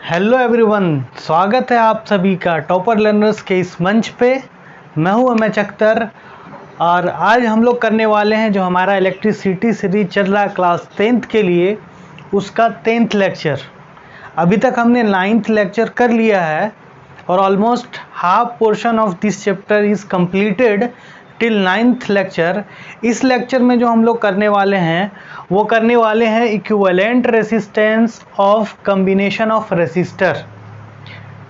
Hello everyone, स्वागत है आप सभी का टॉपर लर्नर्स के इस मंच पे। मैं हूं अमेच अख्तर और आज हम लोग करने वाले हैं जो हमारा इलेक्ट्रिसिटी सीरीज चल रहा है क्लास 10th के लिए, उसका 10th लेक्चर। अभी तक हमने 9th लेक्चर कर लिया है और almost half portion of this chapter is completed till 9th lecture. इस लेक्चर में जो हम लोग करने वाले हैं वो करने वाले हैं equivalent resistance of combination of resistor.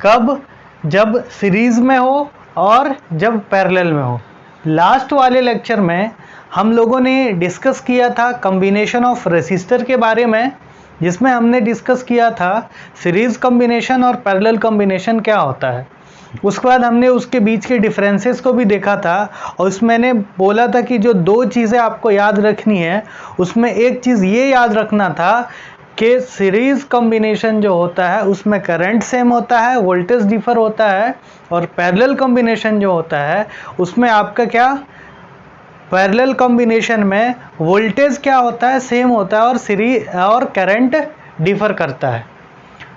कब? जब सीरीज में हो और जब पैरेलल में हो। लास्ट वाले लेक्चर में हम लोगों ने डिस्कस किया था कॉम्बिनेशन ऑफ रेसिस्टर के बारे में, जिसमें हमने डिस्कस किया था सीरीज कॉम्बिनेशन और पैरेलल कॉम्बिनेशन क्या होता है। उसके बाद हमने उसके बीच के डिफरेंसेस को भी देखा था और उसमें मैंने बोला था कि जो दो चीज़ें आपको याद रखनी है, उसमें एक चीज़ ये याद रखना था कि सीरीज़ कॉम्बिनेशन जो होता है उसमें करंट सेम होता है, वोल्टेज डिफर होता है, और पैरेलल कॉम्बिनेशन जो होता है उसमें आपका क्या, पैरेलल कॉम्बिनेशन में वोल्टेज क्या होता है, सेम होता है, और सीरीज और करंट डिफर करता है।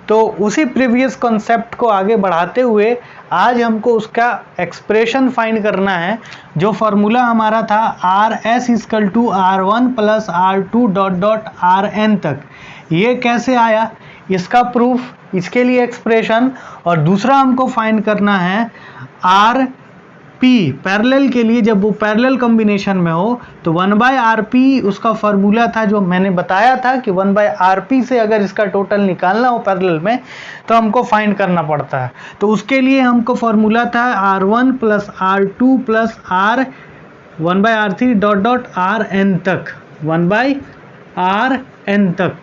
तो उसी प्रीवियस कॉन्सेप्ट को आगे बढ़ाते हुए आज हमको उसका एक्सप्रेशन फाइंड करना है। जो फार्मूला हमारा था RS = R1 + R2 ... Rn तक, ये कैसे आया, इसका प्रूफ, इसके लिए एक्सप्रेशन। और दूसरा हमको फाइंड करना है RP पैरेलल के लिए, जब वो पैरेलल कॉम्बिनेशन में हो तो 1/RP उसका फार्मूला था, जो मैंने बताया था कि 1/RP से अगर इसका टोटल निकालना हो पैरेलल में तो हमको फाइंड करना पड़ता है। तो उसके लिए हमको फार्मूला था R1 + R2 + R 1/R3 ... Rn तक, 1/Rn तक।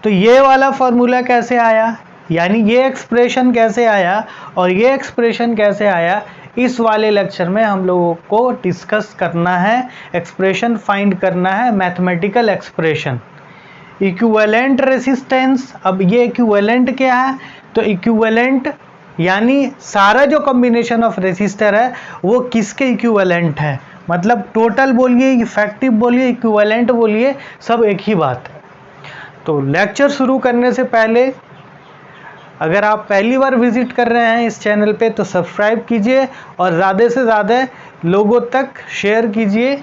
तो ये वाला फार्मूला कैसे आया, यानी ये एक्सप्रेशन कैसे आया और ये एक्सप्रेशन कैसे आया, इस वाले लेक्चर में हम लोगों को डिस्कस करना है, एक्सप्रेशन फाइंड करना है, मैथमेटिकल एक्सप्रेशन। इक्विवेलेंट रेसिस्टेंस, अब ये इक्विवेलेंट क्या है, तो इक्विवेलेंट यानी सारा जो कॉम्बिनेशन ऑफ रेसिस्टर है वो किसके इक्विवेलेंट है, मतलब टोटल बोलिए, इफेक्टिव बोलिए, इक्विवेलेंट बोलिए, सब एक ही बात है। तो लेक्चर शुरू करने से पहले अगर आप पहली बार विजिट कर रहे हैं इस चैनल पे तो सब्सक्राइब कीजिए और ज़्यादा से ज़्यादा लोगों तक शेयर कीजिए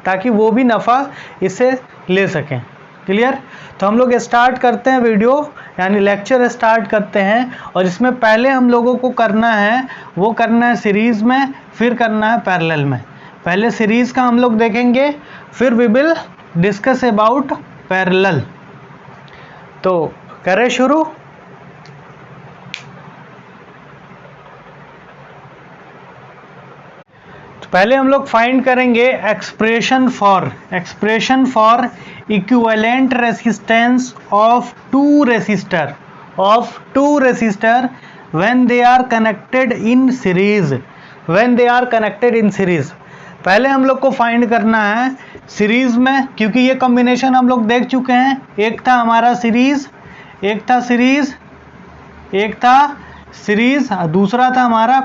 ताकि वो भी नफ़ा इसे ले सकें। क्लियर? तो हम लोग स्टार्ट करते हैं वीडियो, यानी लेक्चर स्टार्ट करते हैं। और इसमें पहले हम लोगों को करना है, वो करना है सीरीज़ में, फिर करना है पैरेलल में। पहले सीरीज़ का हम लोग देखेंगे, फिर we will discuss about parallel. तो करें शुरू। पहले हम लोग फाइंड करेंगे expression for equivalent resistance of two resistor when they are connected in series. पहले हम लोग को फाइंड करना है सीरीज में, क्योंकि ये कॉम्बिनेशन हम लोग देख चुके हैं। एक था हमारा सीरीज, एक था सीरीज, दूसरा था हमारा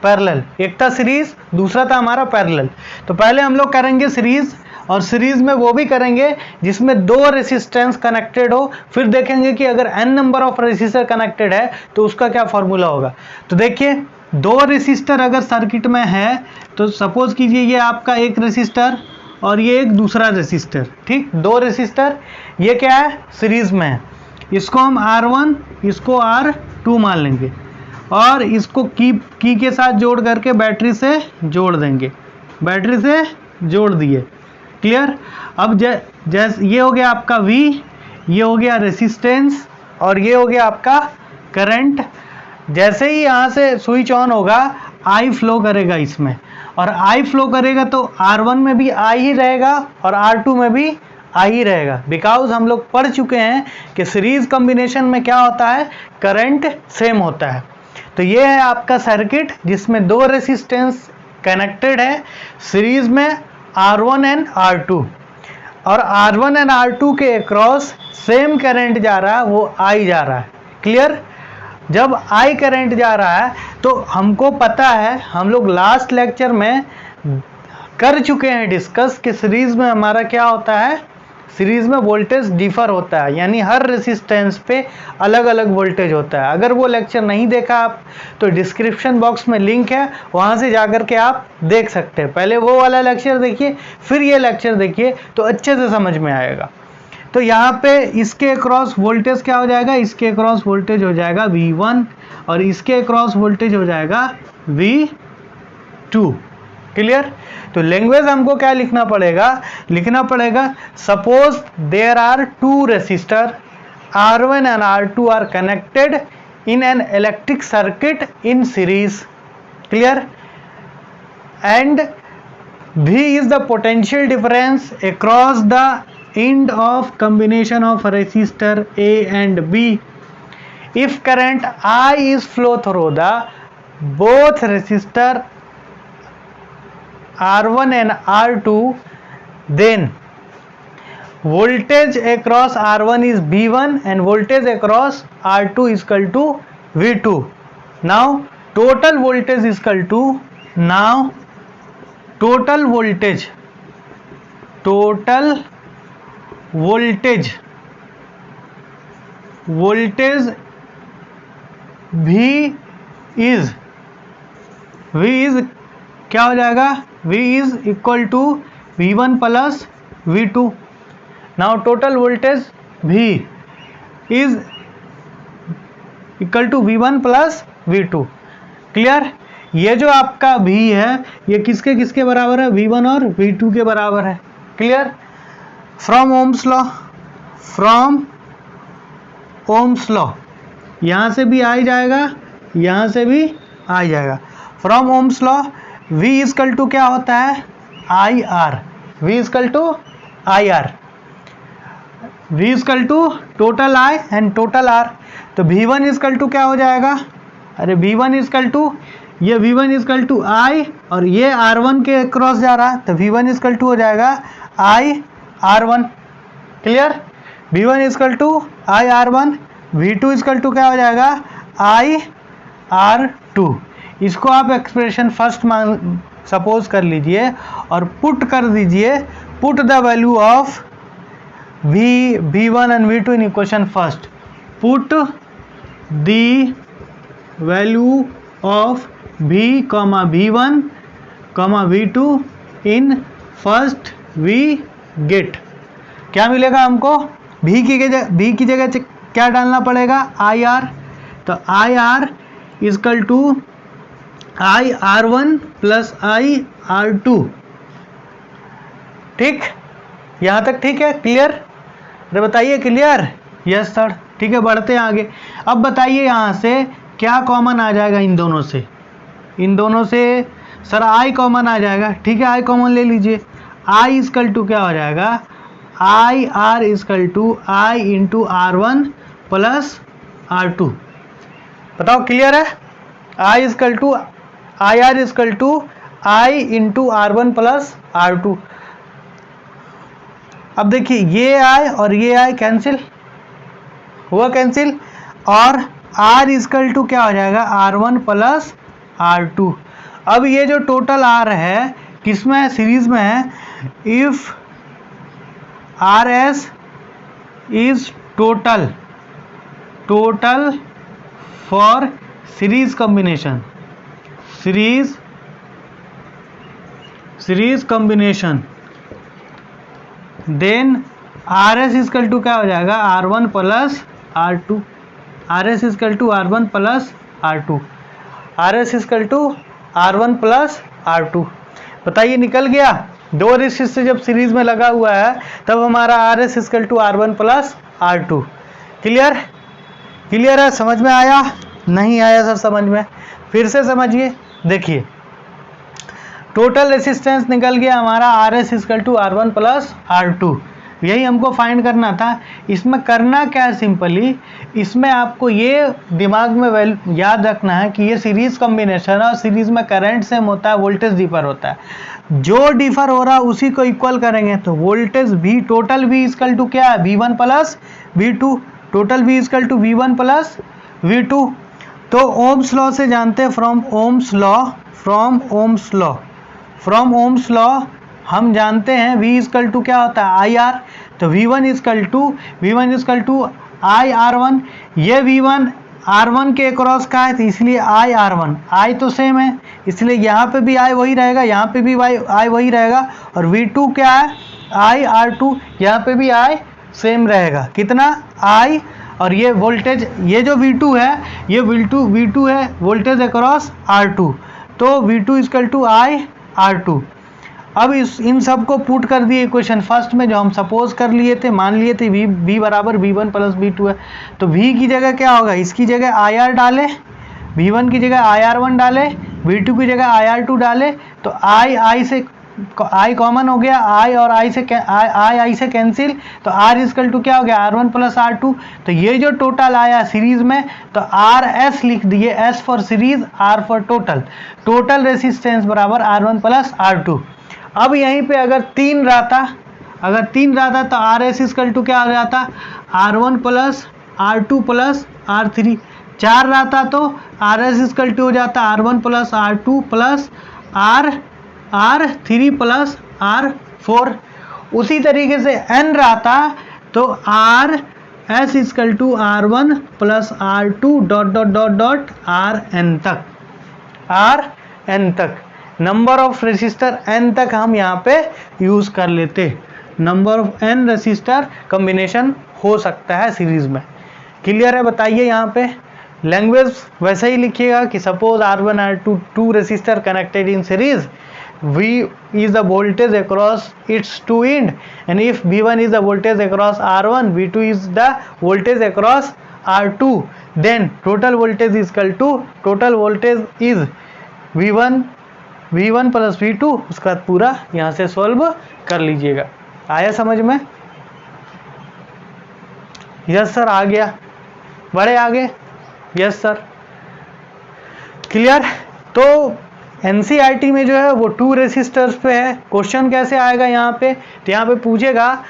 पैरेलल, एक था सीरीज, दूसरा था हमारा पैरेलल। तो पहले हम लोग करेंगे सीरीज, और सीरीज में वो भी करेंगे जिसमें दो रेसिस्टेंस कनेक्टेड हो। फिर देखेंगे कि अगर n number of resistor connected है तो उसका क्या फॉर्मूला होगा। तो देखिए, दो रेसिस्टर अगर सर्किट में है तो सपोज कीजिए ये आपका एक रेसिस्टर और ये एक दूसरा रेसिस्टर, ठीक, दो रेसिस्टर, ये क्या है, सीरीज में है। इसको हम R1, इसको R2 मान लेंगे और इसको की के साथ जोड़ करके बैटरी से जोड़ देंगे, बैटरी से जोड़ दिए। क्लियर? अब जैसे ये हो गया आपका V, ये हो गया रेसिस्टेंस और ये हो गया आपका करंट। जैसे ही यहाँ से स्विच ऑन होगा I फ्लो करेगा इसमें, और I फ्लो करेगा तो R1 में भी I ही रहेगा और R2 में भी I ही रहेगा, बिकॉज हम लोग पढ़ चुके हैं कि सीरीज कॉम्बिनेशन में क्या होता है, करंट सेम होता है। तो ये है आपका सर्किट जिसमें दो रेसिस्टेंस कनेक्टेड है सीरीज में, R1 एंड R2, और R1 एंड R2 के अक्रॉस सेम करंट जा रहा है, वो I जा रहा है। क्लियर? जब I करंट जा रहा है तो हमको पता है, हम लोग लास्ट लेक्चर में कर चुके हैं डिस्कस कि सीरीज में हमारा क्या होता है, सीरीज में वोल्टेज डिफर होता है, यानी हर रेसिस्टेंस पे अलग अलग वोल्टेज होता है। अगर वो लेक्चर नहीं देखा आप तो डिस्क्रिप्शन बॉक्स में लिंक है, वहाँ से जाकर के आप देख सकते हैं। पहले वो वाला लेक्चर देखिए, फिर ये लेक्चर देखिए, तो अच्छे से समझ में आएगा। तो यहाँ पे इसके अक्रॉस वोल्टेज क्या हो जाएगा, इसके अक्रॉस वोल्टेज हो जाएगा V1 और इसके अक्रॉस वोल्टेज हो जाएगा V2। क्लियर? तो लैंग्वेज हमको क्या लिखना पड़ेगा, suppose there are two resistor R1 and R2 are connected in an electric circuit in series. Clear? And V is the potential difference across the end of combination of resistor A and B. If current I is flow through the both resistor R1 and R2, then voltage across R1 is V1 and voltage across R2 is equal to V2. Now total voltage is equal to, now total voltage V is क्या हो जाएगा, V is equal to V1 plus V2. Now total voltage V is equal to V1 plus V2. Clear? ये जो आपका V है ये किसके किसके बराबर है, V1 और V2 के बराबर है। क्लियर? फ्रॉम ओम्स लॉ यहाँ से भी आ जाएगा, यहाँ से भी आ जाएगा। From Ohm's law V equal to क्या होता है, IR। V equal to IR, V equal to total I and total R। तो V1 इक्वल टू क्या हो जाएगा, अरे V1 इक्वल टू, ये V1 इक्वल टू I और ये R1 के क्रॉस जा रहा है, तो V1 इक्वल टू हो जाएगा I R1। Clear? V1 equal to I R1, V2 equal to क्या हो जाएगा I R2। इसको आप एक्सप्रेशन फर्स्ट सपोज कर लीजिए और पुट कर दीजिए, put the value of V1 and V2 in equation first. Put the value of V1, V2 in first, we get क्या मिलेगा हमको, V की जगह क्या डालना पड़ेगा, IR। तो IR equal to IR1 plus IR2। ठीक, यहाँ तक ठीक है? क्लियर? अरे बताइए क्लियर? Yes sir. ठीक है, बढ़ते हैं आगे। अब बताइए यहाँ से क्या कॉमन आ जाएगा इन दोनों से, इन दोनों से सर I कॉमन आ जाएगा। ठीक है, I कॉमन ले लीजिए। I इक्वल टू क्या हो जाएगा, IR equal to I into R1 plus R2। बताओ क्लियर है? I equal to IR equal to I into R1 plus R2। अब देखिए ये I और ये I कैंसिल हुआ, कैंसिल, और R इक्वल टू क्या हो जाएगा, R1 प्लस R2। अब ये जो टोटल R है किसमें है, सीरीज में है। If RS is total for series combination, series combination, then RS equal to क्या हो जाएगा, R1 plus R2। RS equal to R1 plus R2, RS equal to R1 plus R2। बताइए निकल गया। दो रेसिस्टर जब सीरीज में लगा हुआ है तब हमारा RS equal to R1 plus R2। Clear? Clear है? समझ में आया? नहीं आया सर समझ में? फिर से समझिए। देखिए टोटल रेसिस्टेंस निकल गया हमारा RS equal to R1 plus R2। यही हमको फाइंड करना था। इसमें करना क्या है, सिंपली इसमें आपको ये दिमाग में याद रखना है कि ये सीरीज कॉम्बिनेशन है और सीरीज में करंट सेम होता है, वोल्टेज डिफर होता है। जो डिफर हो रहा है उसी को इक्वल करेंगे। तो voltage V, total V equal to क्या है, V1 plus V2। Total V equal to V1 plus V2। तो ओम्स लॉ से जानते हैं, फ्रॉम ओम्स लॉ हम जानते हैं V इजकल टू क्या होता है IR, तो V1 इजकल टू IR1। ये V1 R1 के अक्रॉस का है, तो इसलिए IR1, I तो सेम है इसलिए यहाँ पे भी I वही रहेगा, यहाँ पे भी I वही रहेगा। और V2 क्या है IR2, यहाँ पे भी I सेम रहेगा, कितना I। और ये वोल्टेज, ये जो V2 है ये V2 है वोल्टेज अक्रॉस R2, तो V2 इजकल टू IR2। अब इन सब को पुट कर दिए इक्वेशन फर्स्ट में, जो हम सपोज कर लिए थे, मान लिए थे V बराबर V1 प्लस V2 है, तो V की जगह क्या होगा, इसकी जगह IR डाले, V1 की जगह IR1 डाले, V2 की जगह IR2 डाले, तो I कॉमन हो गया, I और I से कैंसिल, तो R इजकल टू क्या हो गया R1 प्लस R2। तो ये जो टोटल आया सीरीज में, तो RS लिख दिए, S for series, R for total resistance बराबर R1 प्लस R2। अब यहीं पे अगर 3 रहता तो RS इजकल टू क्या हो जाता R1 plus R2 plus R3। 4 रहता तो RS इजकल टू हो जाता R1 plus R2 plus R3 plus R4। उसी तरीके से N रहता तो RS equal to R1 plus R2 dot RN तक नंबर ऑफ रेसिस्टर N तक हम यहाँ पे यूज कर लेते। Number of N resistor combination हो सकता है सीरीज में। क्लियर है? बताइए यहाँ पे लैंग्वेज वैसे ही लिखिएगा कि suppose R1 R2 two resistor connected in series, V is the voltage across its two end, and if V1 is the voltage across R1, V2 is the voltage across R2, then total voltage is equal to V1 plus V2। उसका बाद पूरा यहाँ से solve कर लीजिएगा। आया समझ में? यस सर, आ गया, बड़े आगे, यस सर। क्लियर? तो NCERT में जो है वो 2 रेसिस्टर्स पे है। क्वेश्चन कैसे आएगा यहाँ पे, तो यहाँ पे पूछेगा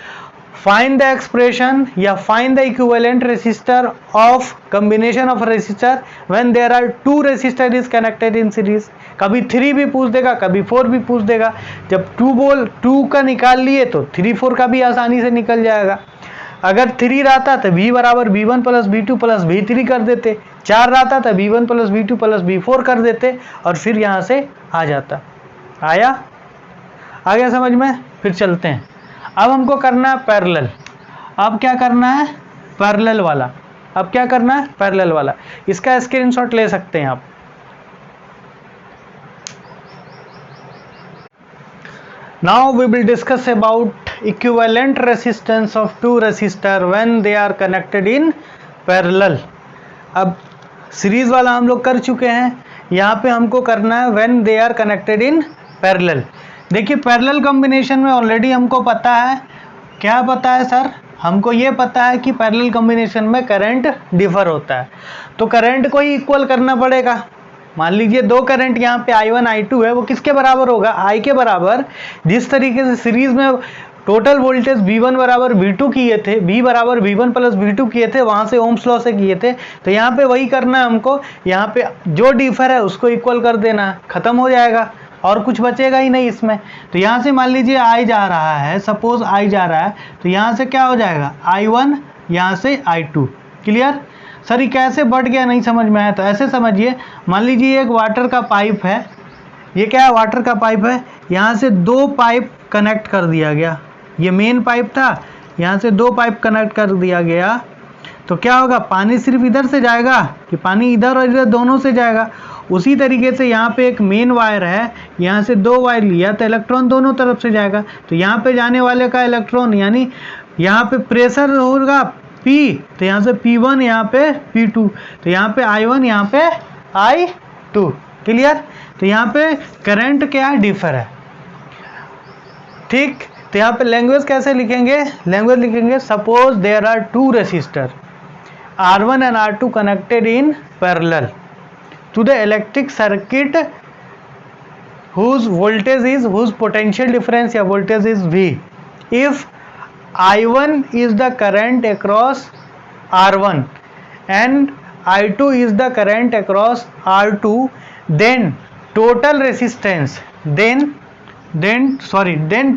फाइंड द एक्सप्रेशन या find the equivalent resistor of combination of resistor when there are 2 resistor is connected in series. कभी 3 भी पूछ देगा, कभी 4 भी पूछ देगा। जब 2 का निकाल लिए तो 3 4 का भी आसानी से निकल जाएगा। अगर 3 रहता तो V बराबर V1 plus V2 plus V3 कर देते, 4 रहता तो V1 plus V2 plus V4 कर देते और फिर यहाँ से आ जाता। आ गया समझ में? फिर चलते हैं। अब हमको करना है पैरेलल। अब क्या करना है? पैरेलल वाला। अब क्या करना है? पैरेलल वाला। इसका स्क्रीनशॉट ले सकते हैं आप। Now we will discuss about equivalent resistance of 2 resistor when they are connected in parallel। अब सीरीज वाला हम लोग कर चुके हैं, यहाँ पे हमको करना है when they are connected in parallel। देखिए पैरेलल कॉम्बिनेशन में ऑलरेडी हमको पता है, क्या पता है सर? हमको ये पता है कि पैरेलल कॉम्बिनेशन में करंट डिफर होता है, तो करंट को ही इक्वल करना पड़ेगा। मान लीजिए 2 करंट यहाँ पे I1 I2 है, वो किसके बराबर होगा? I के बराबर। जिस तरीके से सीरीज में टोटल वोल्टेज V1 बराबर V2 किए थे, V बराबर V1 प्लस V2 किए थे, वहाँ से ओम्स लॉ से किए थे, तो यहाँ पे वही करना है हमको। यहाँ पे जो डिफर है उसको इक्वल कर देना, खत्म हो जाएगा और कुछ बचेगा ही नहीं इसमें। तो यहाँ से मान लीजिए I जा रहा है, सपोज I जा रहा है, तो यहाँ से क्या हो जाएगा I1, यहाँ से I2। क्लियर? सर ये कैसे बढ़ गया, नहीं समझ में आया? तो ऐसे समझिए, मान लीजिए एक वाटर का पाइप है, ये क्या है? वाटर का पाइप है। यहाँ से 2 पाइप कनेक्ट कर दिया गया, ये मेन पाइप था, यहाँ से 2 पाइप कनेक्ट कर दिया गया, तो क्या होगा? पानी सिर्फ इधर से जाएगा कि पानी इधर और इधर दोनों से जाएगा? उसी तरीके से यहाँ पे एक मेन वायर है, यहाँ से 2 वायर लिया तो इलेक्ट्रॉन दोनों तरफ से जाएगा। तो यहाँ पे जाने वाले का इलेक्ट्रॉन, यानी यहाँ पे प्रेशर होगा P, तो यहाँ से P1, यहाँ पे P2, तो यहाँ पे I1, यहाँ पे I2। क्लियर? तो यहाँ पे करंट क्या है? डिफर है। ठीक, तो यहाँ पे लैंग्वेज कैसे लिखेंगे? लैंग्वेज लिखेंगे suppose there are 2 resistor R1 and R2 connected in parallel to the electric circuit whose potential difference या voltage is V. If I1 is the current across R1 and I2 is the current across R2, then total resistance then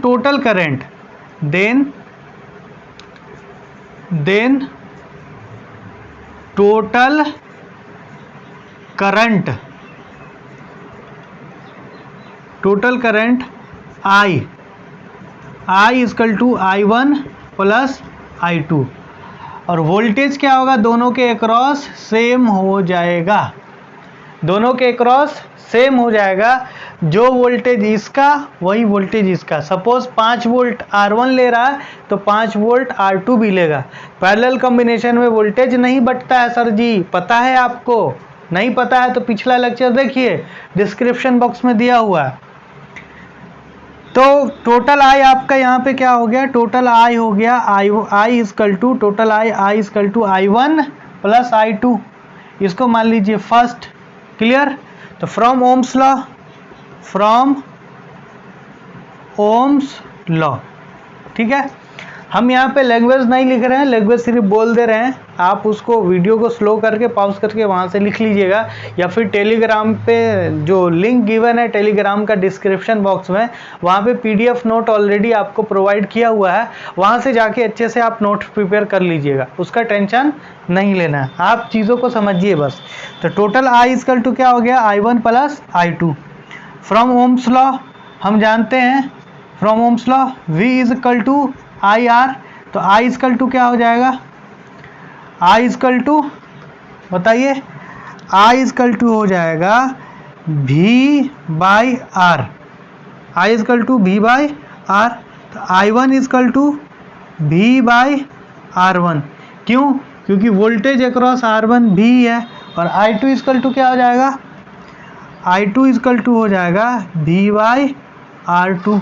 total current, then total current I is equal to I1 plus I2, और voltage क्या होगा, दोनों के across same हो जाएगा, दोनों के across same हो जाएगा। जो वोल्टेज इसका वही वोल्टेज इसका। सपोज 5 वोल्ट R1 ले रहा है तो 5 वोल्ट R2 भी लेगा। पैरेलल कॉम्बिनेशन में वोल्टेज नहीं बटता है सर जी, पता है आपको? नहीं पता है तो पिछला लेक्चर देखिए, डिस्क्रिप्शन बॉक्स में दिया हुआ है। तो टोटल आई आपका यहाँ पे क्या हो गया, टोटल आई हो गया I equal to total I equal to I1 plus I2, इसको मान लीजिए फर्स्ट। क्लियर? तो फ्रॉम ओम्स लॉ, ठीक है। हम यहाँ पे लैंग्वेज नहीं लिख रहे हैं, लैंग्वेज सिर्फ बोल दे रहे हैं। आप उसको वीडियो को स्लो करके पॉज करके वहाँ से लिख लीजिएगा, या फिर टेलीग्राम पे जो लिंक गिवन है टेलीग्राम का डिस्क्रिप्शन बॉक्स में, वहाँ पे PDF नोट ऑलरेडी आपको प्रोवाइड किया हुआ है, वहाँ से जाके अच्छे से आप नोट प्रिपेयर कर लीजिएगा, उसका टेंशन नहीं लेना है, आप चीज़ों को समझिए बस। तो टोटल आई इजकल टू क्या हो गया, I1 plus I2। From Ohm's law हम जानते हैं, from Ohm's law V is equal to IR, तो I इजकल टू क्या हो जाएगा, I इजकल टू बताइए, I इजकल टू हो जाएगा V by R, I is equal to V by R। तो I1 is equal to V by R1, क्यों? क्योंकि वोल्टेज अक्रॉस R1 V है, और I2 इजकल टू क्या हो जाएगा, I2 इजकल टू हो जाएगा V by R2,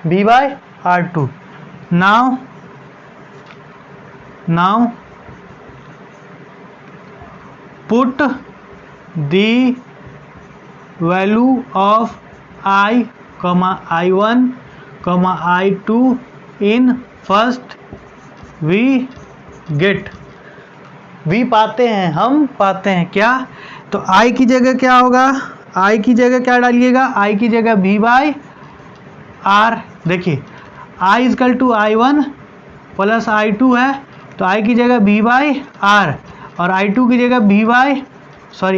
V by R2। now put the value of I, I1, I2 in first we get, V पाते हैं, हम पाते हैं क्या, तो I की जगह क्या होगा, I की जगह क्या डालिएगा, I की जगह V बाई R। देखिए I is equal to I1 plus I2 है, तो I की जगह V बाई R, और I2 की जगह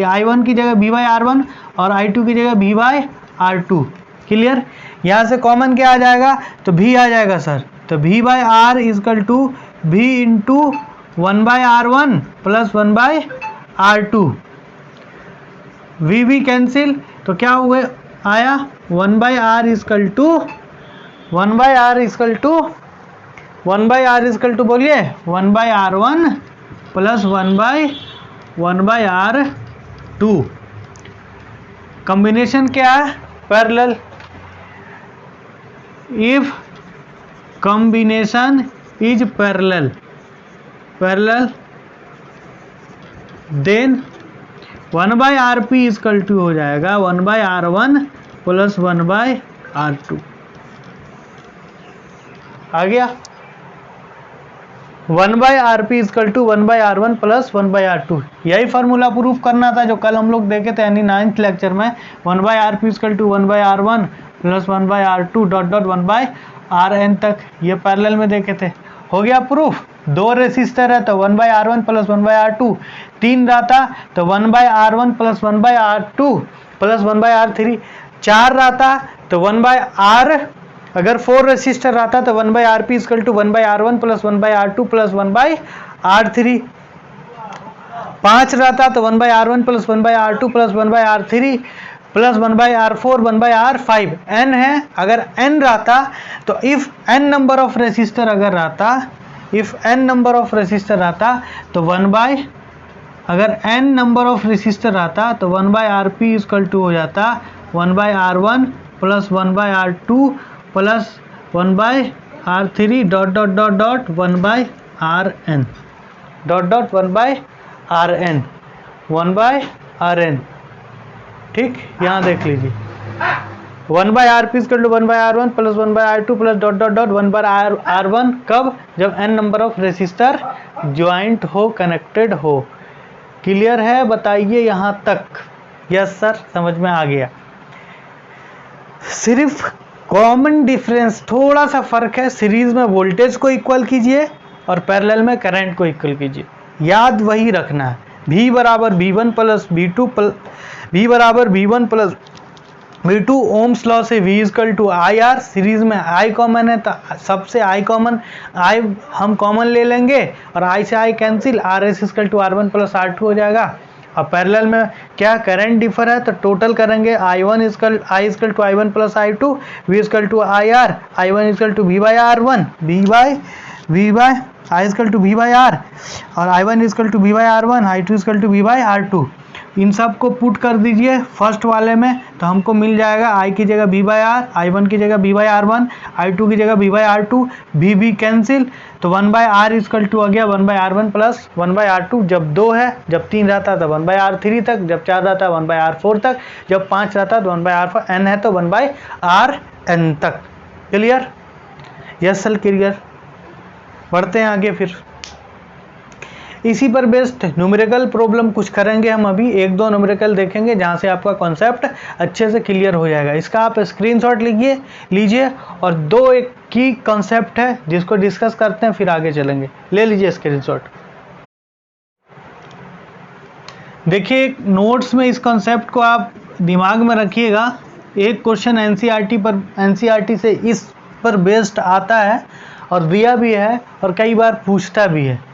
I1 की जगह V बाई R1, और I2 की जगह V बाई R2। क्लियर? यहाँ से कॉमन क्या आ जाएगा, तो V आ जाएगा सर, तो V by R is equal to V into 1 by R1 plus 1 by R2। V cancel, तो क्या हुए आया 1 by R is equal to 1 by R is equal to 1 by R is equal to बोलिए 1 by R1 plus 1 by R2। Combination क्या है, parallel. If combination is parallel then 1 by RP is equal to हो जाएगा 1 by R1 plus 1 by R2। आ गया, 1 by RP is equal to 1 by R1 plus 1 by R2। यही formula proof करना था जो कल हम लोग देखे थे, यानी 9th लेक्चर में। 1 by RP is equal to 1 by R1 plus 1 by R2 dot dot 1 by RN तक, ये पैरेलल में देखे थे। हो गया प्रूफ। 2 रेसिस्टर है तो 1 by R1 plus 1 by R2, 3 रहता तो 1 by R1 plus 1 by R2 plus 1 by R3, 4 रहता तो 1 बाई R, अगर 4 रेसिस्टर रहता तो 1 by RP is equal to 1 by R1 plus 1 by R2 plus 1 by R3, 5 रहता तो 1 by R1 plus 1 by R2 plus 1 by R3 plus 1 by R4 1 by R5। n है, अगर n रहता तो if n number of resistor अगर रहता, if n number of resistor रहता तो 1 बाई, अगर n नंबर ऑफ रेसिस्टर रहता तो 1 बाई RP इजकल टू हो जाता 1 by R1 plus 1 by R2 plus 1 by R3 dot dot dot dot 1 by RN dot dot 1 by RN 1 by RN। ठीक, यहाँ देख लीजिए 1 by RP is equal to 1 by R1 plus 1 by R2 plus dot dot dot 1 by R1, कब, जब n number of resistor joint हो, connected हो। Clear है, बताइए यहाँ तक? यस सर, समझ में आ गया। सिर्फ कॉमन डिफरेंस, थोड़ा सा फर्क है, सीरीज में वोल्टेज को इक्वल कीजिए और पैरेलल में करंट को इक्वल कीजिए, याद वही रखना है। V बराबर V1 प्लस V बराबर V1 plus V2, Ohm's law से V equal to I R, series में I कॉमन है तो सबसे I कॉमन, I हम कॉमन ले लेंगे और I से I cancel, R S equal to R1 plus R2 हो जाएगा। अब पैरेलल में क्या करंट डिफर है तो टोटल करेंगे, I equal to I1 plus I2, V equal to I R, I1 equal to V by R1, I equal to V by R और I1 equal to V by R1, I2 equal to V by R2। इन सब को put कर दीजिए first वाले में तो हमको मिल जाएगा I की जगह V बाई R, I1 की जगह V बाई R1, I2 की जगह V by R2, V cancel तो 1 बाई R इक्वल टू आ गया 1 by R1 plus 1 by R2। जब 2 है, जब 3 रहता है तो 1 बाई R3 तक, जब 4 रहता है 1 बाई R4 तक, जब 5 रहता है तो 1 बाई R4, n है तो 1 बाई Rn तक। क्लियर? Yes sir clear. बढ़ते हैं आगे, फिर इसी पर बेस्ड न्यूमेरिकल प्रॉब्लम कुछ करेंगे हम अभी, एक दो न्यूमेरिकल देखेंगे जहां से आपका कॉन्सेप्ट अच्छे से क्लियर हो जाएगा। इसका आप स्क्रीनशॉट लीजिए और दो एक की कॉन्सेप्ट है जिसको डिस्कस करते हैं, फिर आगे चलेंगे। ले लीजिए स्क्रीनशॉट। देखिए नोट्स में इस कॉन्सेप्ट को आप दिमाग में रखिएगा। एक क्वेश्चन एनसीईआरटी से इस पर बेस्ड आता है और दिया भी है और कई बार पूछता भी है।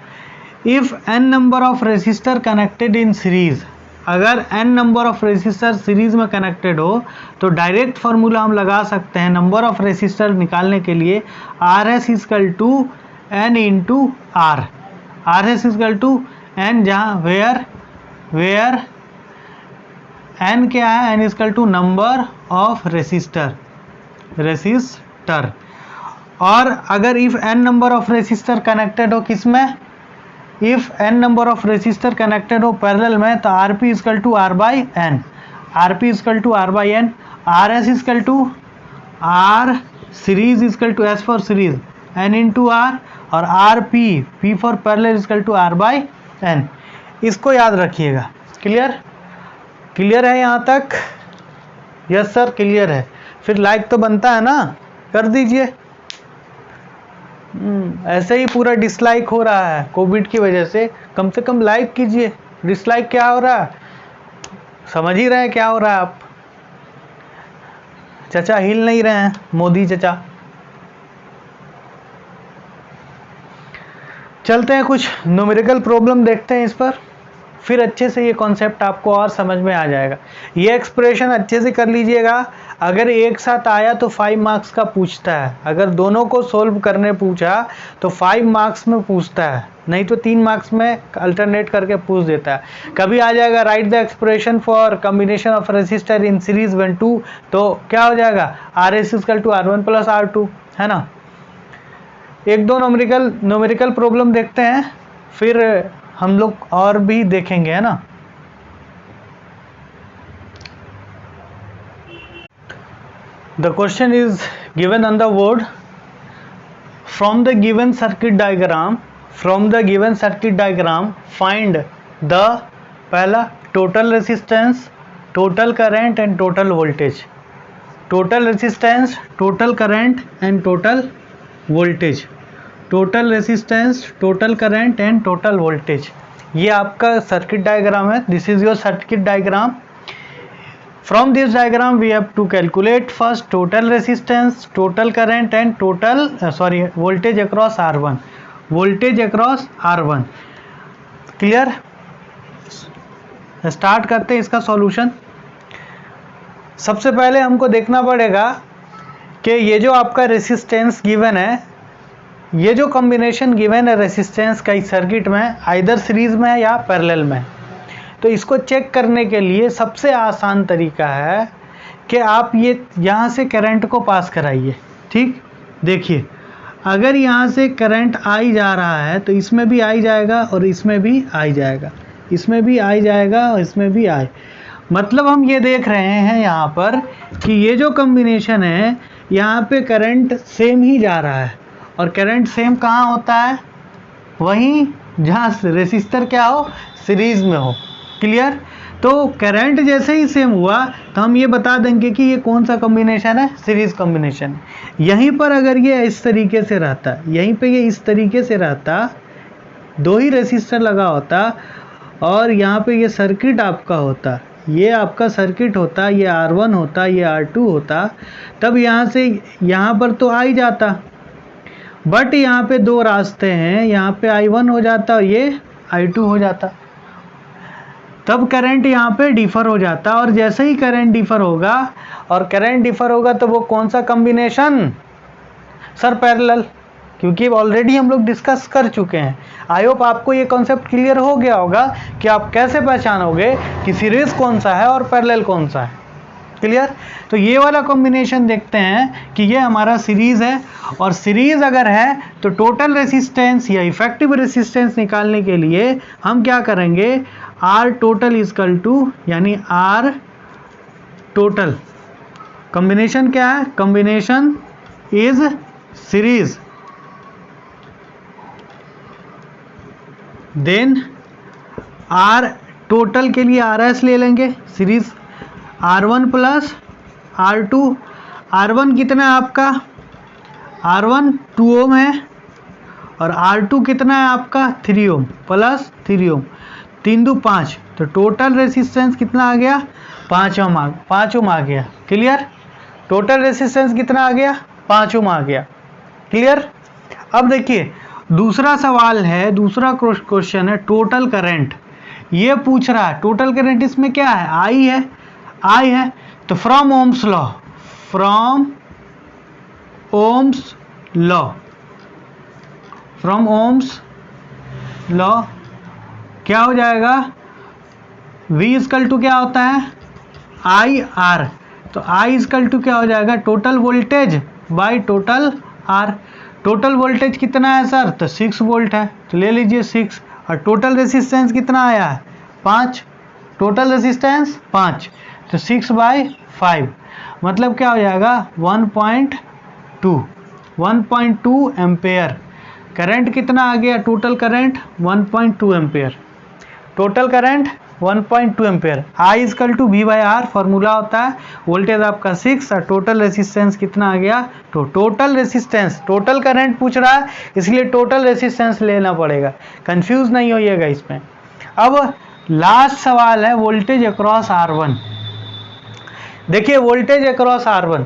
If n number of resistor connected in series, अगर n number of resistor series में कनेक्टेड हो तो डायरेक्ट फार्मूला हम लगा सकते हैं नंबर ऑफ रेसिस्टर निकालने के लिए, R S is equal to N into R, R S is equal to N, जहाँ वेयर n क्या है, n is equal to number of resistor. और अगर if n number of resistor connected हो किसमें, if n number of resistor connected हो parallel में तो R P is equal to R by N, R P is equal to R by N, R S is equal to R series is equal to S for series N into R, और R P for parallel equal to R by N. इसको याद रखिएगा। Clear है यहाँ तक? Yes sir clear है। फिर like तो बनता है ना, कर दीजिए। ऐसे ही पूरा डिसलाइक हो रहा है कोविड की वजह से, कम से कम लाइक कीजिए। डिसलाइक क्या हो रहा है, समझ ही रहे हैं क्या हो रहा है आप। चचा हिल नहीं रहे हैं, मोदी चचा। चलते हैं कुछ न्यूमेरिकल प्रॉब्लम देखते हैं इस पर, फिर अच्छे से ये कॉन्सेप्ट आपको और समझ में आ जाएगा। ये एक्सप्रेशन अच्छे से कर लीजिएगा। अगर एक साथ आया तो 5 मार्क्स का पूछता है, अगर दोनों को सोल्व करने पूछा तो 5 मार्क्स में पूछता है, नहीं तो 3 मार्क्स में अल्टरनेट करके पूछ देता है। कभी आ जाएगा right the expression for combination of resistor in series 1 2, तो क्या हो जाएगा, R S equal to R1 plus R2, है ना। एक दो न्यूमेरिकल प्रॉब्लम देखते हैं, फिर हम लोग और भी देखेंगे, है ना। The question is given on the board. From the given circuit diagram, find the पहला total resistance, total current and total voltage. Total resistance, total current and total voltage. Total resistance, total current and total voltage, ये आपका circuit diagram है। This is your circuit diagram. From this diagram we have to calculate first total resistance, total current and total voltage across R1, voltage across R1। Clear? Start करते हैं इसका solution. सबसे पहले हमको देखना पड़ेगा कि ये जो आपका रेसिस्टेंस गिवन है, ये जो कॉम्बिनेशन गिवन है रेसिस्टेंस का इस सर्किट में, आइदर सीरीज में है या पैरेलल में, तो इसको चेक करने के लिए सबसे आसान तरीका है कि आप ये यहाँ से करंट को पास कराइए। ठीक, देखिए अगर यहाँ से करंट आई जा रहा है तो इसमें भी आई जाएगा और इसमें भी आई जाएगा, इसमें भी आई जाएगा और इसमें भी आए। मतलब हम ये देख रहे हैं यहाँ पर कि ये जो कॉम्बिनेशन है यहाँ पे करंट सेम ही जा रहा है, और करंट सेम कहाँ होता है, वहीं जहाँ रेसिस्टर क्या हो, सीरीज में हो। क्लियर? तो करंट जैसे ही सेम हुआ तो हम ये बता देंगे कि ये कौन सा कॉम्बिनेशन है, सीरीज कॉम्बिनेशन। यहीं पर अगर ये इस तरीके से रहता, यहीं पे ये इस तरीके से रहता, दो ही रेसिस्टर लगा होता और यहाँ पे ये सर्किट आपका होता, ये आपका सर्किट होता, ये R1 होता, ये R2 होता, तब यहाँ से यहाँ पर तो आ ही जाता। बट यहाँ पे दो रास्ते हैं, यहाँ पे I1 हो जाता और ये I2 हो जाता, तब करंट यहाँ पे डिफर हो जाता। और जैसे ही करंट डिफर होगा और करंट डिफर होगा तो वो कौन सा कॉम्बिनेशन सर, पैरेलल, क्योंकि ऑलरेडी हम लोग डिस्कस कर चुके हैं। आई होप आपको ये कॉन्सेप्ट क्लियर हो गया होगा कि आप कैसे पहचानोगे कि सीरीज कौन सा है और पैरेलल कौन सा है। क्लियर? तो ये वाला कॉम्बिनेशन देखते हैं कि ये हमारा सीरीज है, और सीरीज अगर है तो टोटल रेसिस्टेंस या इफेक्टिव रेसिस्टेंस निकालने के लिए हम क्या करेंगे, आर टोटल इजकल टू, यानी आर टोटल, कॉम्बिनेशन क्या है, combination is series, then R total के लिए आर एस ले लेंगे, series R1 plus R2। R1 कितना है आपका, R1 2 ओम है, और R2 कितना है आपका 3 ओम प्लस 3 ओम, 3 दो 5, तो टोटल रेसिस्टेंस कितना आ गया, 5 ओम आ गया। क्लियर? टोटल रेसिस्टेंस कितना आ गया, 5 ओम आ गया। क्लियर? अब देखिए दूसरा सवाल है, दूसरा क्वेश्चन है टोटल करंट। ये पूछ रहा है टोटल करंट, इसमें क्या है, आई है, तो from Ohm's law, from Ohm's law क्या हो जाएगा, V इजकल टू क्या होता है, आई आर, तो I इजकल टू क्या हो जाएगा, total voltage by total R. Total voltage कितना है सर, तो 6 वोल्ट है, तो ले लीजिए 6, और टोटल रेसिस्टेंस कितना आया है, 5, टोटल रेसिस्टेंस 5, तो 6/5 मतलब क्या हो जाएगा, 1.2 एम्पेयर। करंट कितना आ गया, total current 1.2 ampere, total current 1.2 ampere. I is equal to V/R formula होता है, वोल्टेज आपका 6 और टोटल रेसिस्टेंस कितना आ गया, तो टोटल रेसिस्टेंस, टोटल करंट पूछ रहा है इसलिए टोटल रेसिस्टेंस लेना पड़ेगा, कंफ्यूज नहीं होइएगा इसमें। अब लास्ट सवाल है वोल्टेज अक्रॉस R1। देखिए वोल्टेज अक्रॉस R1,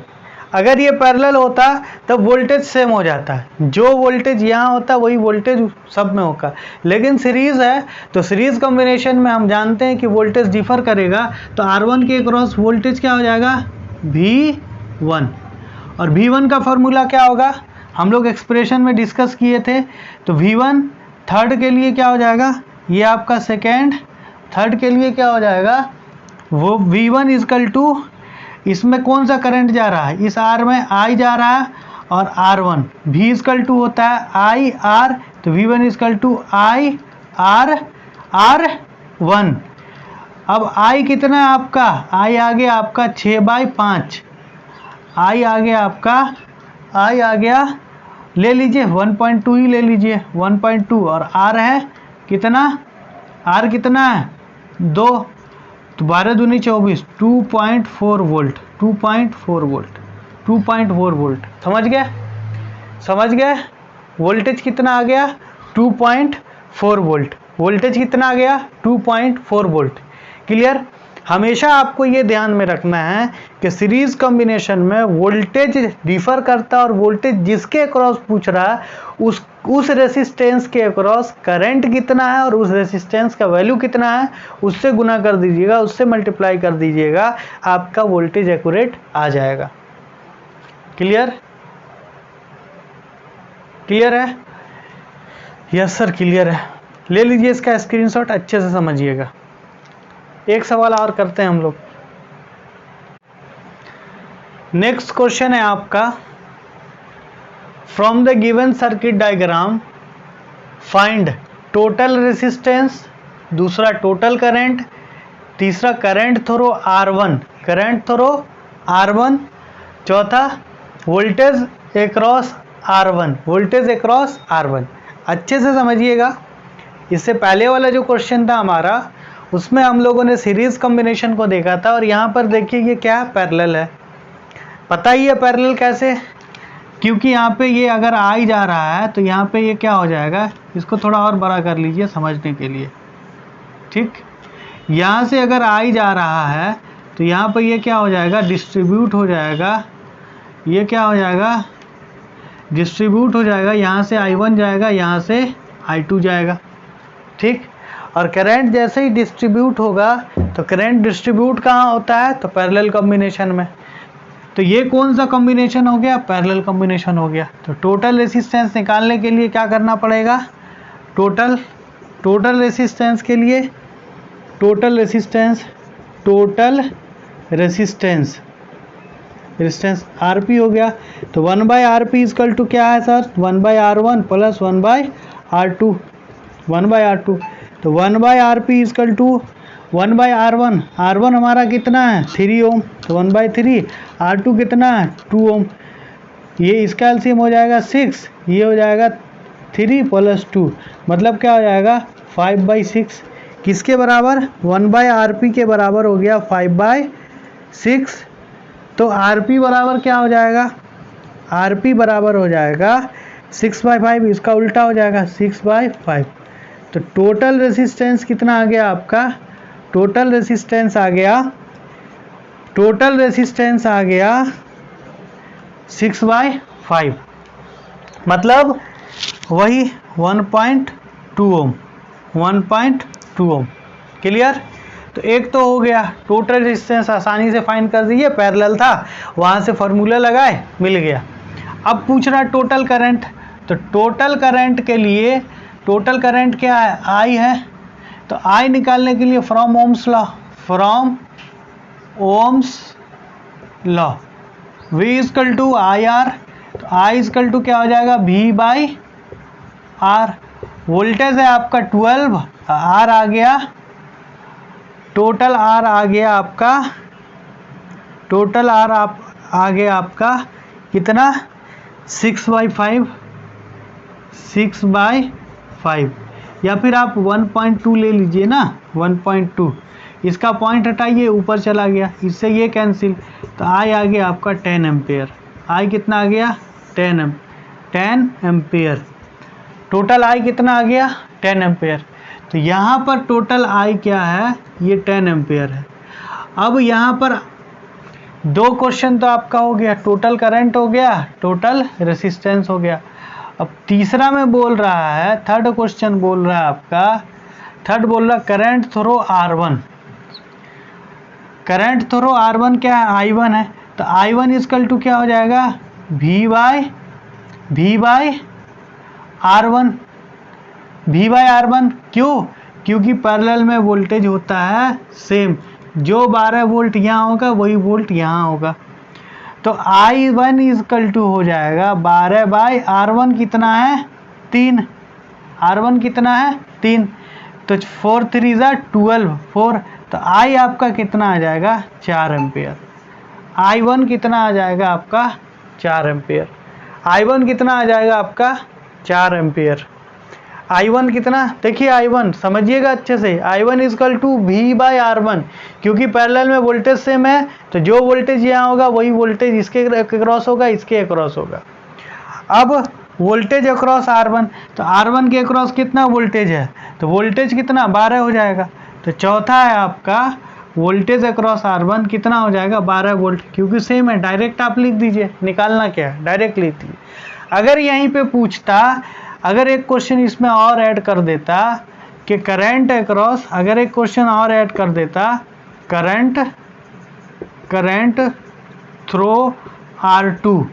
अगर ये पैरेलल होता तब वोल्टेज सेम हो जाता है, जो वोल्टेज यहाँ होता वही वोल्टेज सब में होगा, लेकिन सीरीज है तो सीरीज कॉम्बिनेशन में हम जानते हैं कि वोल्टेज डिफर करेगा, तो R1 के अक्रॉस वोल्टेज क्या हो जाएगा, V1, और V1 का फॉर्मूला क्या होगा, हम लोग एक्सप्रेशन में डिस्कस किए थे, तो V1 थर्ड के लिए क्या हो जाएगा, ये आपका सेकेंड, थर्ड के लिए क्या हो जाएगा, वो V1 इजकल टू, इसमें कौन सा करंट जा रहा है, इस R में I जा रहा है, और R1 V इजकल टू होता है I R, तो V1 is equal to I R R1। अब I कितना है आपका, I आ गया आपका 6/5, I आ गया आपका, I आ गया, ले लीजिए 1.2 ही ले लीजिए, 1.2, और R है कितना, R कितना है 2, तो 12 दूनी 24, 2.4 वोल्ट, 2.4 वोल्ट। समझ गए वोल्टेज कितना आ गया, 2.4 वोल्ट, वोल्टेज कितना आ गया, 2.4 वोल्ट। क्लियर? हमेशा आपको ये ध्यान में रखना है कि सीरीज कॉम्बिनेशन में वोल्टेज डिफर करता है, और वोल्टेज जिसके अक्रॉस पूछ रहा है उस रेसिस्टेंस के अक्रॉस करंट कितना है और उस रेसिस्टेंस का वैल्यू कितना है उससे गुना कर दीजिएगा, उससे मल्टीप्लाई कर दीजिएगा, आपका वोल्टेज एक्यूरेट आ जाएगा। क्लियर? क्लियर है? यस सर क्लियर है। ले लीजिए इसका स्क्रीनशॉट, अच्छे से समझिएगा। एक सवाल और करते हैं हम लोग। नेक्स्ट क्वेश्चन है आपका, from the given circuit diagram find total resistance, दूसरा टोटल करंट, तीसरा करंट थ्रो R1, चौथा वोल्टेज एक्रॉस R1। अच्छे से समझिएगा। इससे पहले वाला जो क्वेश्चन था हमारा उसमें हम लोगों ने सीरीज कॉम्बिनेशन को देखा था, और यहाँ पर देखिए ये क्या पैरेलल है। पता ही है पैरेलल कैसे, क्योंकि यहाँ पे ये अगर आई जा रहा है तो यहाँ पे ये क्या हो जाएगा, इसको थोड़ा और बड़ा कर लीजिए समझने के लिए, ठीक। यहाँ से अगर आई जा रहा है तो यहाँ पे ये क्या हो जाएगा, डिस्ट्रीब्यूट हो जाएगा, ये क्या हो जाएगा, डिस्ट्रीब्यूट हो जाएगा। यहाँ से I1 जाएगा, यहाँ से I2 जाएगा, ठीक। और करंट जैसे ही डिस्ट्रीब्यूट होगा तो करंट डिस्ट्रीब्यूट कहाँ होता है, तो पैरेलल कॉम्बिनेशन में। तो ये कौन सा कॉम्बिनेशन हो गया, पैरेलल कॉम्बिनेशन हो गया। तो टोटल रेसिस्टेंस निकालने के लिए क्या करना पड़ेगा, टोटल रेसिस्टेंस के लिए टोटल रेसिस्टेंस RP हो गया। तो 1/RP इक्वल टू क्या है sir, 1/R1 plus 1/R2, 1/R2। तो 1/RP equal to 1/R1, R1 हमारा कितना है 3 ओम, तो 1/3, R2 कितना है 2 ओम। ये इसका एलसीएम हो जाएगा 6, ये हो जाएगा 3 + 2, मतलब क्या हो जाएगा 5/6। किसके बराबर, 1/RP के बराबर हो गया 5/6। तो RP बराबर क्या हो जाएगा, RP बराबर हो जाएगा 6/5, इसका उल्टा हो जाएगा 6/5। तो टोटल रेसिस्टेंस कितना आ गया आपका, टोटल रेसिस्टेंस आ गया 6/5, मतलब वही 1.2 ओम, 1.2 ओम। क्लियर। तो एक तो हो गया टोटल रेजिस्टेंस, आसानी से फाइंड कर दीजिए, पैरेलल था, वहाँ से फार्मूला लगाए मिल गया। अब पूछ रहा टोटल करंट, तो टोटल करंट के लिए टोटल करंट क्या है, I है। तो I निकालने के लिए from Ohm's law V equal to IR। तो I इक्वल टू क्या हो जाएगा, V/R। वोल्टेज है आपका 12, R आ गया, टोटल R आ गया आपका, कितना 6/5, या फिर आप 1.2 ले लीजिए ना, 1.2। इसका पॉइंट हटाइए, ऊपर चला गया, इससे ये कैंसिल। तो I आ गया आपका 10 एम्पेयर। I कितना आ गया, 10 एम्पेयर। टोटल I कितना आ गया, 10 एम्पेयर। तो यहाँ पर टोटल I क्या है, ये 10 एम्पेयर है। अब यहाँ पर दो क्वेश्चन तो आपका हो गया, टोटल करंट हो गया, टोटल रेसिस्टेंस हो गया। अब तीसरा में बोल रहा है, थर्ड क्वेश्चन बोल रहा है आपका, थर्ड बोल रहा current through R1। Current through R1 क्या है, I1 है। तो I1 इक्वल टू क्या हो जाएगा, V/R1। क्यों, क्योंकि पैरेलल में वोल्टेज होता है सेम, जो 12 वोल्ट यहाँ होगा वही वोल्ट यहाँ होगा। तो I1 इक्वल टू हो जाएगा 12/R1 कितना है 3, R1 कितना है 3, तो 4 3 12, 4। तो I आपका कितना आ जाएगा 4 एम्पेयर। I1 कितना आ जाएगा आपका 4 एम्पेयर। I1 कितना आ जाएगा आपका 4 एम्पेयर। I1 कितना, देखिए I1 समझिएगा अच्छे से, I1 इक्वल टू V/R1, क्योंकि पैरेलल में वोल्टेज सेम है, तो जो वोल्टेज यहाँ होगा वही वोल्टेज इसके अक्रॉस होगा, इसके अक्रॉस होगा। अब वोल्टेज अक्रॉस R1, तो R1 के अक्रॉस कितना वोल्टेज है, तो वोल्टेज कितना 12 हो जाएगा। तो चौथा है आपका वोल्टेज अक्रॉस R1 कितना हो जाएगा 12 वोल्ट, क्योंकि सेम है। डायरेक्ट आप लिख दीजिए, निकालना क्या है, डायरेक्ट लिख दीजिए। अगर यहीं पे पूछता, अगर एक क्वेश्चन इसमें और ऐड कर देता कि करंट अक्रॉस, अगर एक क्वेश्चन और ऐड कर देता करंट थ्रू R2,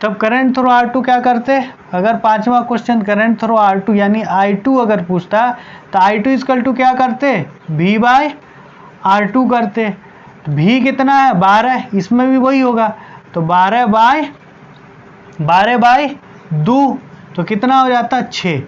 तब करंट थ्रू R2 क्या करते, अगर पांचवा क्वेश्चन करंट थ्रू R2 यानी I2 अगर पूछता, तो I2 इक्वल टू क्या करते, V/R2 करते। तो V कितना है 12, इसमें भी वही होगा, तो 12/2, तो कितना हो जाता 6।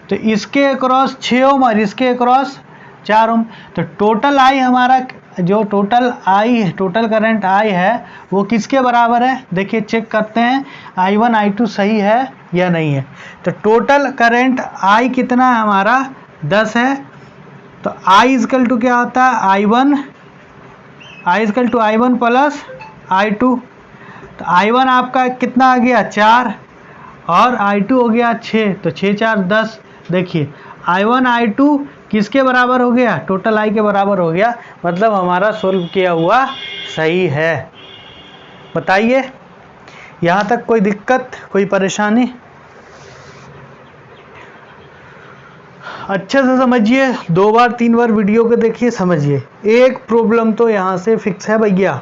तो इसके अक्रॉस 6 ओम और इसके अक्रॉस 4 ओम। तो टोटल I हमारा, जो टोटल करंट I है वो किसके बराबर है, देखिए चेक करते हैं I1 I2 सही है या नहीं है। तो टोटल करंट I कितना है हमारा 10 है, तो I इजकल टू क्या होता है, I is equal to I1 plus I2। तो I1 आपका कितना आ गया 4 और I2 हो गया 6, तो 6 4 10। देखिए I1 I2 किसके बराबर हो गया, टोटल I के बराबर हो गया, मतलब हमारा सोल्व किया हुआ सही है। बताइए यहाँ तक कोई दिक्कत, कोई परेशानी? अच्छे से समझिए, 2 बार 3 बार वीडियो को देखिए, समझिए। एक प्रॉब्लम तो यहाँ से फिक्स है भैया,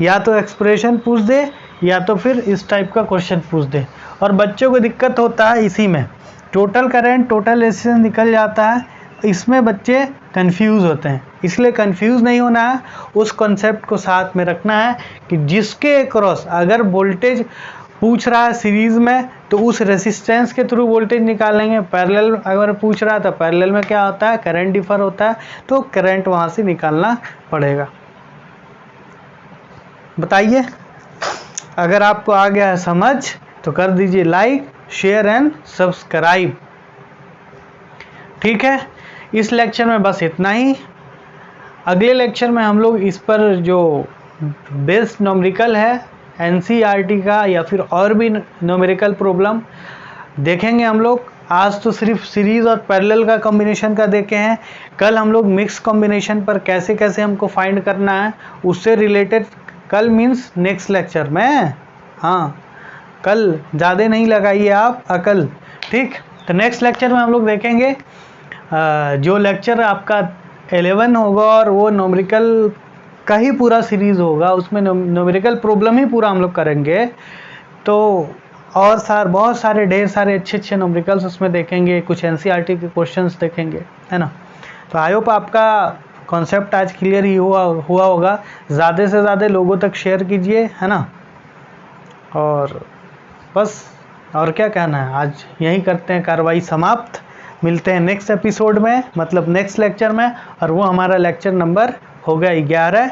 या तो एक्सप्रेशन पूछ दे या तो फिर इस टाइप का क्वेश्चन पूछ दे। और बच्चों को दिक्कत होता है इसी में, टोटल करंट टोटल रेजिस्टेंस निकल जाता है, इसमें बच्चे कंफ्यूज होते हैं। इसलिए कंफ्यूज नहीं होना है, उस कॉन्सेप्ट को साथ में रखना है कि जिसके अक्रॉस अगर वोल्टेज पूछ रहा है सीरीज में तो उस रेसिस्टेंस के थ्रू वोल्टेज निकालेंगे। पैरेलल अगर पूछ रहा है तो पैरेलल में क्या होता है, करंट डिफर होता है, तो करंट वहाँ से निकालना पड़ेगा। बताइए, अगर आपको आ गया है समझ तो कर दीजिए लाइक, शेयर एंड सब्सक्राइब। ठीक है, इस लेक्चर में बस इतना ही। अगले लेक्चर में हम लोग इस पर जो बेस्ड न्यूमेरिकल है एनसीईआरटी का या फिर और भी न्यूमेरिकल प्रॉब्लम देखेंगे हम लोग। आज तो सिर्फ सीरीज और पैरेलल का कॉम्बिनेशन का देखे हैं, कल हम लोग मिक्स कॉम्बिनेशन पर कैसे कैसे हमको फाइंड करना है उससे रिलेटेड, कल मीन्स नेक्स्ट लेक्चर में। हाँ, कल ज़्यादा नहीं लगाइए आप अकल, ठीक। तो नेक्स्ट लेक्चर में हम लोग देखेंगे जो लेक्चर आपका 11 होगा और वो न्यूमेरिकल का ही पूरा सीरीज़ होगा, उसमें न्यूमेरिकल प्रॉब्लम ही पूरा हम लोग करेंगे। तो और बहुत सारे ढेर सारे अच्छे अच्छे न्यूमेरिकल्स उसमें देखेंगे, कुछ एनसीईआरटी के क्वेश्चंस देखेंगे, है ना। तो आई होप आपका कॉन्सेप्ट आज क्लियर ही हुआ होगा। ज़्यादा से ज़्यादा लोगों तक शेयर कीजिए, है ना। और बस और क्या कहना है, आज यही करते हैं कार्रवाई समाप्त। मिलते हैं नेक्स्ट एपिसोड में, मतलब नेक्स्ट लेक्चर में, और वो हमारा लेक्चर नंबर होगा 11,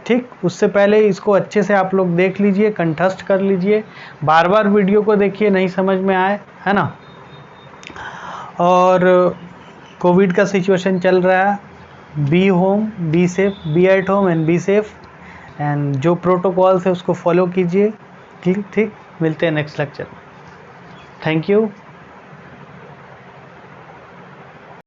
ठीक। उससे पहले इसको अच्छे से आप लोग देख लीजिए, कंठस्थ कर लीजिए, बार बार वीडियो को देखिए, नहीं समझ में आए, है ना। और कोविड का सिचुएशन चल रहा है, be home, be safe, be at home and be safe, and जो प्रोटोकॉल्स है उसको फॉलो कीजिए, ठीक। मिलते हैं नेक्स्ट लेक्चर में। Thank you.